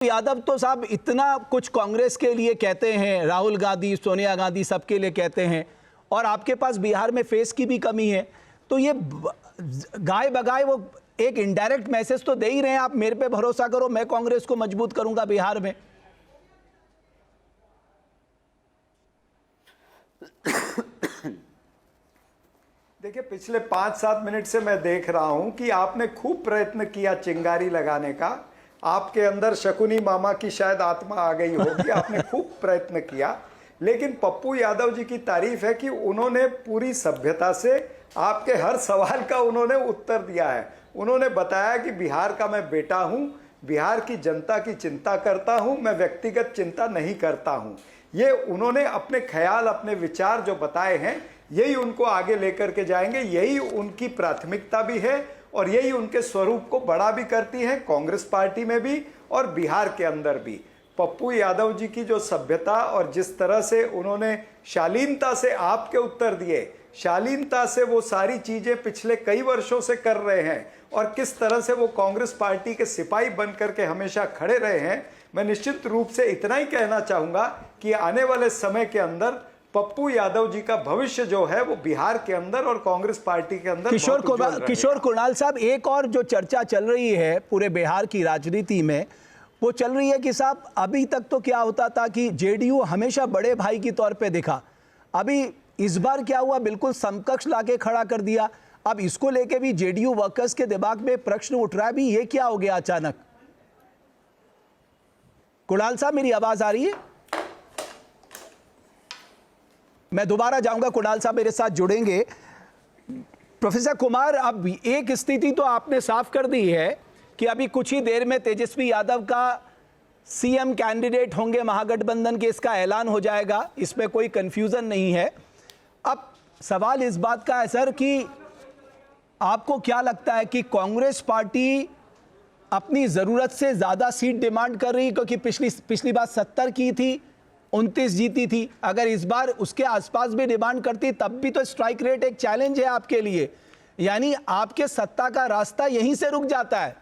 यादव तो साहब इतना कुछ कांग्रेस के लिए कहते हैं, राहुल गांधी, सोनिया गांधी सबके लिए कहते हैं, और आपके पास बिहार में फेस की भी कमी है। तो ये गाय बगाए वो एक इनडायरेक्ट मैसेज तो दे ही रहे हैं, आप मेरे पे भरोसा करो, मैं कांग्रेस को मजबूत करूंगा बिहार में। देखिए, पिछले 5-7 मिनट से मैं देख रहा हूं कि आपने खूब प्रयत्न किया चिंगारी लगाने का। आपके अंदर शकुनी मामा की शायद आत्मा आ गई होगी, आपने खूब प्रयत्न किया। लेकिन पप्पू यादव जी की तारीफ है कि उन्होंने पूरी सभ्यता से आपके हर सवाल का उन्होंने उत्तर दिया है। उन्होंने बताया कि बिहार का मैं बेटा हूं, बिहार की जनता की चिंता करता हूं, मैं व्यक्तिगत चिंता नहीं करता हूं। ये उन्होंने अपने ख्याल, अपने विचार जो बताए हैं, यही उनको आगे लेकर के जाएंगे। यही उनकी प्राथमिकता भी है और यही उनके स्वरूप को बड़ा भी करती है, कांग्रेस पार्टी में भी और बिहार के अंदर भी। पप्पू यादव जी की जो सभ्यता और जिस तरह से उन्होंने शालीनता से आपके उत्तर दिए, शालीनता से वो सारी चीजें पिछले कई वर्षों से कर रहे हैं और किस तरह से वो कांग्रेस पार्टी के सिपाही बन करके हमेशा खड़े रहे हैं, मैं निश्चित रूप से इतना ही कहना चाहूंगा कि आने वाले समय के अंदर पप्पू यादव जी का भविष्य जो है वो बिहार के अंदर और कांग्रेस पार्टी के अंदर किशोर कुणाल साहब, एक और जो चर्चा चल रही है पूरे बिहार की राजनीति में, वो चल रही है कि साहब अभी तक तो क्या होता था कि जेडीयू हमेशा बड़े भाई की तौर पे दिखा, अभी इस बार क्या हुआ, बिल्कुल समकक्ष लाके खड़ा कर दिया। अब इसको लेके भी जेडीयू वर्कर्स के दिमाग में प्रश्न उठ रहा है, भी ये क्या हो गया अचानक। कुणाल साहब, मेरी आवाज आ रही है? मैं दोबारा जाऊंगा, कुणाल साहब मेरे साथ जुड़ेंगे। प्रोफेसर कुमार, अब एक स्थिति तो आपने साफ कर दी है कि अभी कुछ ही देर में तेजस्वी यादव का सीएम कैंडिडेट होंगे महागठबंधन के, इसका ऐलान हो जाएगा, इसमें कोई कंफ्यूजन नहीं है। अब सवाल इस बात का है सर कि आपको क्या लगता है कि कांग्रेस पार्टी अपनी जरूरत से ज्यादा सीट डिमांड कर रही, क्योंकि पिछली बार 70 की थी, 29 जीती थी, अगर इस बार उसके आसपास भी डिमांड करती तब भी तो स्ट्राइक रेट एक चैलेंज है आपके लिए, यानी आपके सत्ता का रास्ता यहीं से रुक जाता है।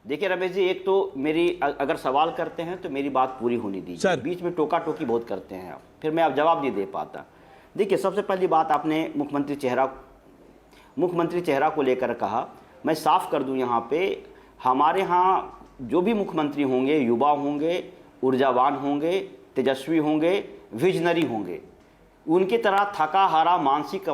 देखिए रमेश जी, एक तो मेरी अगर सवाल करते हैं तो मेरी बात पूरी होनी दीजिए, बीच में टोका टोकी बहुत करते हैं आप, फिर मैं अब जवाब नहीं दे पाता। देखिए, सबसे पहली बात, आपने मुख्यमंत्री चेहरा को लेकर कहा, मैं साफ कर दूं यहाँ पे, हमारे यहाँ जो भी मुख्यमंत्री होंगे युवा होंगे, ऊर्जावान होंगे, तेजस्वी होंगे, विजनरी होंगे। उनकी तरह थका हारा मानसिक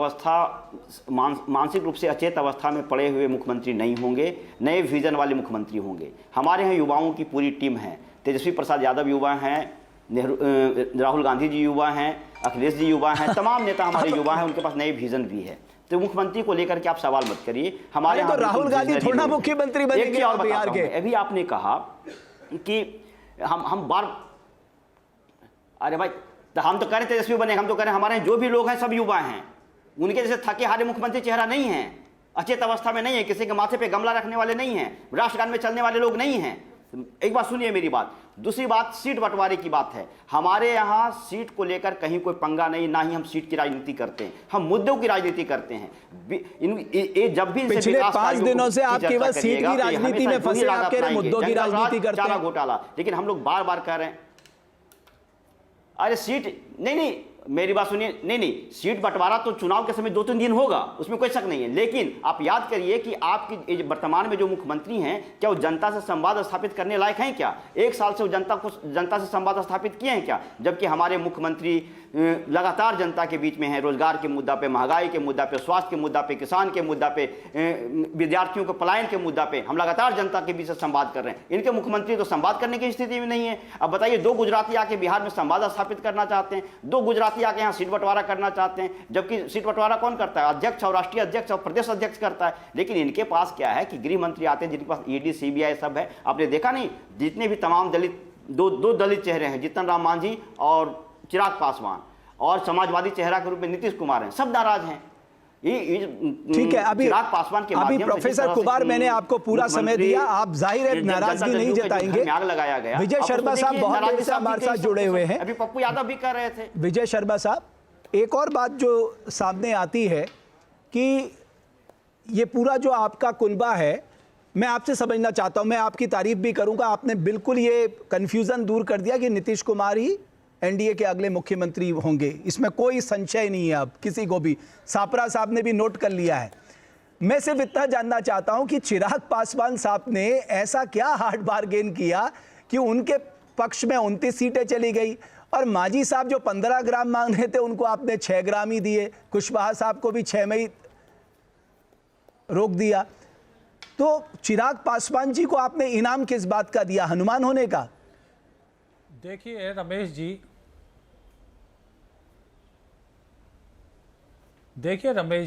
रूप से अचेत अवस्था में पड़े हुए मुख्यमंत्री नहीं होंगे, नए विजन वाले मुख्यमंत्री होंगे। हमारे यहाँ युवाओं की पूरी टीम है, तेजस्वी प्रसाद यादव युवा हैं, राहुल गांधी जी युवा हैं, अखिलेश जी युवा हैं, तमाम नेता हमारे युवा हैं, उनके पास नए विजन भी है। तो मुख्यमंत्री को लेकर के आप सवाल मत करिए। हमारे यहाँ तो राहुल गांधी थोड़ा मुख्यमंत्री बनेंगे और बिहार के। अभी आपने कहा कि हम बार, अरे भाई, तो हम तो कह रहे तेजस्वी बने, हम तो कह रहे हमारे जो भी लोग हैं सब युवा हैं, उनके जैसे थके हारे मुख्यमंत्री चेहरा नहीं है, अचेत अवस्था में नहीं है, किसी के माथे पे गमला रखने वाले नहीं हैं, राष्ट्रगान में चलने वाले लोग नहीं हैं। एक बात सुनिए मेरी बात। दूसरी बात, सीट बंटवारे की बात है। हमारे यहाँ सीट को लेकर कहीं कोई पंगा नहीं, ना ही हम सीट की राजनीति करते हैं, हम मुद्दों की राजनीति करते हैं। जब भी पिछले 5 दिनों से आप केवल सीट की राजनीति में फंसे, आप कह रहे मुद्दों की राजनीति करते हैं। घोटाला, लेकिन हम लोग बार बार कह रहे हैं अरे सीट नहीं, मेरी बात सुनिए, नहीं, सीट बंटवारा तो चुनाव के समय 2-3 दिन होगा, उसमें कोई शक नहीं है। लेकिन आप याद करिए कि आपकी वर्तमान में जो मुख्यमंत्री हैं, क्या वो जनता से संवाद स्थापित करने लायक हैं क्या? 1 साल से वो जनता से संवाद स्थापित किए हैं क्या? जबकि हमारे मुख्यमंत्री लगातार जनता के बीच में हैं, रोजगार के मुद्दा पे, महंगाई के मुद्दा पे, स्वास्थ्य के मुद्दा पे, किसान के मुद्दा पे, विद्यार्थियों के पलायन के मुद्दा पे हम लगातार जनता के बीच से संवाद कर रहे हैं। इनके मुख्यमंत्री तो संवाद करने की स्थिति में नहीं है। अब बताइए, 2 गुजराती आके बिहार में संवाद स्थापित करना चाहते हैं, 2 गुजराती आके यहाँ सीट बंटवारा करना चाहते हैं, जबकि सीट बंटवारा कौन करता है? अध्यक्ष और राष्ट्रीय अध्यक्ष और प्रदेश अध्यक्ष करता है। लेकिन इनके पास क्या है कि गृह मंत्री आते हैं, जिनके पास ईडी सीबीआई सब है। आपने देखा नहीं, जितने भी तमाम दलित, दो दलित चेहरे हैं, जीतन राम मांझी और चिराग पासवान, और समाजवादी चेहरा के रूप में नीतीश कुमार हैं, सब नाराज हैं। ठीक है, अभी प्रोफेसर कुमार, मैंने आपको पूरा समय दिया, आप जाहिर है नाराजगी नहीं जताएंगे। आग लगाया गया। विजय शर्मा साहब बहुत देर से हमारे साथ जुड़े हुए हैं। अभी पप्पू यादव भी कर रहे थे। विजय शर्मा साहब, एक और बात जो सामने आती है कि ये पूरा जो आपका कुनबा है, मैं आपसे समझना चाहता हूं, मैं आपकी तारीफ भी करूंगा, आपने बिल्कुल ये कंफ्यूजन दूर कर दिया कि नीतीश कुमार ही एनडीए के अगले मुख्यमंत्री होंगे, इसमें कोई संशय नहीं है अब किसी को भी। सापरा साहब ने भी नोट कर लिया है। मैं सिर्फ इतना जानना चाहता हूं कि चिराग पासवान साहब ने ऐसा क्या हार्ड बार्गेन किया कि उनके पक्ष में 29 सीटें चली गई, और मांझी साहब जो 15 ग्राम मांग रहे थे उनको आपने 6 ग्राम ही दिए, कुशवाहा साहब को भी 6 में ही रोक दिया। तो चिराग पासवान जी को आपने इनाम किस बात का दिया, हनुमान होने का? देखिए रमेश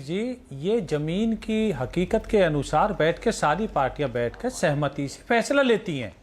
जी, ये जमीन की हकीकत के अनुसार बैठ के सारी पार्टियां बैठ कर सहमति से फैसला लेती हैं।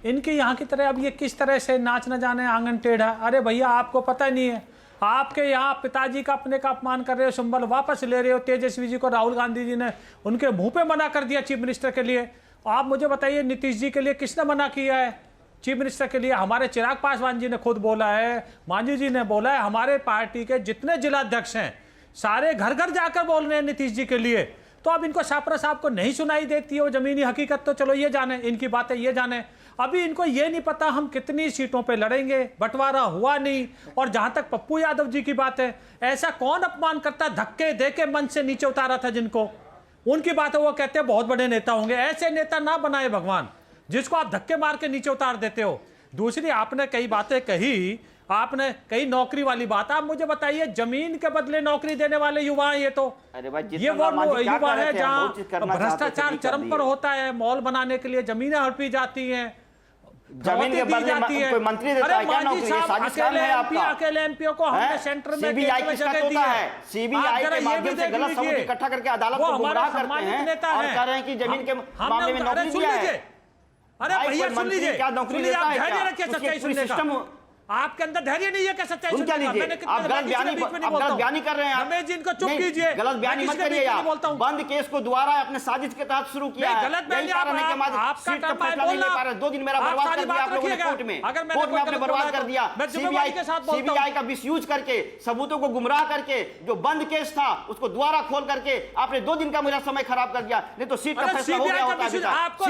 इनके यहाँ की तरह अब ये किस तरह से नाच न जाने आंगन टेढ़ा, अरे भैया आपको पता नहीं है, आपके यहाँ पिताजी का अपने का अपमान कर रहे हो, संबल वापस ले रहे हो। तेजस्वी जी को राहुल गांधी जी ने उनके मुंह पे मना कर दिया चीफ मिनिस्टर के लिए। आप मुझे बताइए नीतीश जी के लिए किसने मना किया है चीफ मिनिस्टर के लिए? हमारे चिराग पासवान जी ने खुद बोला है, मांझी जी ने बोला है, हमारे पार्टी के जितने जिलाध्यक्ष हैं सारे घर घर जाकर बोल रहे हैं नीतीश जी के लिए। तो अब इनको सापरा साहब को नहीं सुनाई देती है वो जमीनी हकीकत, तो चलो ये जाने, इनकी बातें ये जाने। अभी इनको ये नहीं पता हम कितनी सीटों पे लड़ेंगे, बंटवारा हुआ नहीं। और जहां तक पप्पू यादव जी की बात है, ऐसा कौन अपमान करता, धक्के देके मंच से नीचे उतारा था जिनको, उनकी बात है वो कहते हैं बहुत बड़े नेता होंगे। ऐसे नेता ना बनाए भगवान जिसको आप धक्के मार के नीचे उतार देते हो। दूसरी आपने कई बातें कही, आपने कई नौकरी वाली बात, आप मुझे बताइए जमीन के बदले नौकरी देने वाले युवा हैं ये तो। अरे भाई ये वो युवा है जहाँ भ्रष्टाचार चरम पर होता है, मॉल बनाने के लिए जमीनें हड़पी जाती हैं, जमीन के बदले कोई मंत्री देता है क्या नौकरी? साजिश काम है आपका। अकेले एमपीओ को हमने सेंटर में सीबीआई किसका तोता है? सीबीआई के माध्यम से गलत सबूत इकट्ठा करके अदालत को गुमराह करते हैं और कह रहे हैं कि जमीन के मामले में नौकरी दिया है। अरे भैया सुन लीजिए, क्या नौकरी देता है क्या? सच्चाई सुनने का आपके अंदर धैर्य नहीं है क्या सच्चाई सुनने का? आप गलत बयानी कर रहे हैं। रमेश जी इनको चुप कीजिए, गलत बयानी मत करिए आप। बंद केस को दोबारा अपने साजिश के तहत शुरू किया है। गलत बयानी सीट का फैसला नहीं ले पा रहे। 2 दिन मेरा बर्बाद कर दिया आप लोगों ने कोर्ट में। कोर्ट में आपने बर्बाद कर दिया। सीबीआई का मिसयूज करके, सबूतों को गुमराह करके, जो बंद केस था उसको दोबारा खोल करके आपने 2 दिन का मेरा समय खराब कर दिया। नहीं तो सीट का फैसला हो गया होता। सीट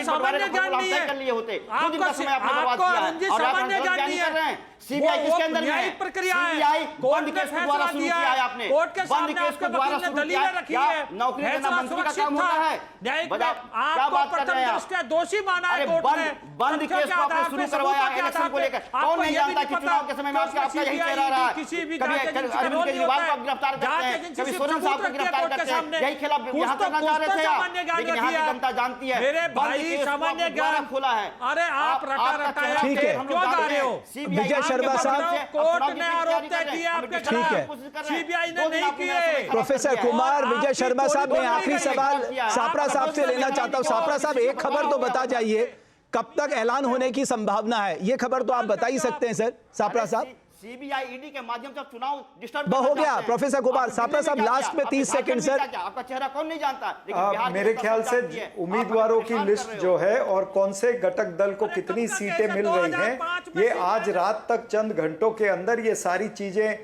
बंटवारे का फॉर्मूला तय कर लिए होते। 2 दिन का समय आपने बर्बाद किया है और आप गलत बयानी कर रहे हैं। सीबीआई किसके अंदर है? प्रक्रिया है। सीबीआई कोर्ट बंद ने केस को दोबारा शुरू किया है आपने। कोर्ट के बंद केस को दोबारा शुरू किया है। क्या नौकरी देना मंत्री का काम होता है? क्या बात कर रहे हैं आप? दोषी माना है कोर्ट ने। बंद केस को आपने शुरू करवाया इलेक्शन को लेकर। कौन नहीं जानता कि चुनाव के समय में आपका यही चेहरा रहा है। कभी अरविंद केजरीवाल को गिरफ्तार करते हैं, कभी सोरेन साहब को गिरफ्तार करते हैं। यही खेला यहाँ करना चाह रहे थे आप, लेकिन यहाँ की जनता जानती है बंद केस को दोबारा खोला है। अरे आप रटा ठीक है, क्यों गा रहे हो? विजय शर्मा साहब, कोर्ट ने आरोप तय किया आपके खिलाफ, सीबीआई ने नहीं किए। प्रोफेसर कुमार, विजय शर्मा साहब, मैं आखिरी सवाल सापरा साहब से लेना चाहता हूं। सापरा साहब, एक खबर तो बता जाइए, कब तक ऐलान होने की संभावना है? ये खबर तो आप बता ही सकते हैं सर सापरा साहब। सीबीआई ईडी के माध्यम से चुनाव डिस्टर्ब हो गया। प्रोफेसर कुमार, सापरा साहब लास्ट में 30 सेकंड सर। आपका चेहरा कौन नहीं जानता? मेरे ख्याल से उम्मीदवारों की लिस्ट जो है और कौन से घटक दल को कितनी सीटें मिल रही हैं, ये आज रात तक चंद घंटों के अंदर ये सारी चीजें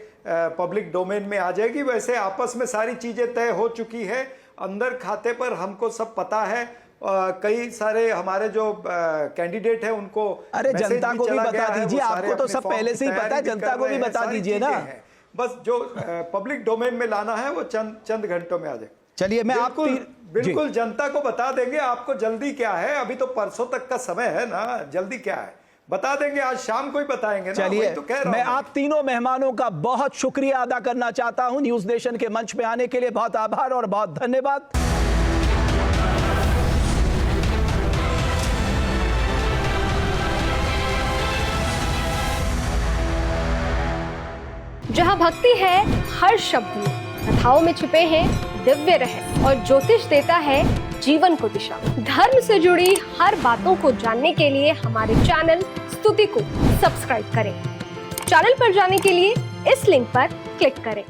पब्लिक डोमेन में आ जाएगी। वैसे आपस में सारी चीजें तय हो चुकी है, अंदर खाते पर हमको सब पता है। कई सारे हमारे जो कैंडिडेट हैं उनको, अरे जनता को भी बता दीजिए, आपको तो सब पहले से ही पता है, जनता को भी बता दीजिए ना। बस जो पब्लिक डोमेन में लाना है वो चंद घंटों में आ जाए। चलिए, मैं आपको बिल्कुल जनता को बता देंगे। आपको जल्दी क्या है? अभी तो परसों तक का समय है ना, जल्दी क्या है बता देंगे, आज शाम को ही बताएंगे ना। चलिए, तो कह रहा मैं आप तीनों मेहमानों का बहुत शुक्रिया अदा करना चाहता हूं न्यूज नेशन के मंच पे आने के लिए। बहुत आभार और बहुत धन्यवाद। जहाँ भक्ति है हर शब्द में, कथाओं में छुपे हैं दिव्य रहस्य और ज्योतिष देता है जीवन को दिशा। धर्म से जुड़ी हर बातों को जानने के लिए हमारे चैनल स्तुति को सब्सक्राइब करें। चैनल पर जाने के लिए इस लिंक पर क्लिक करें।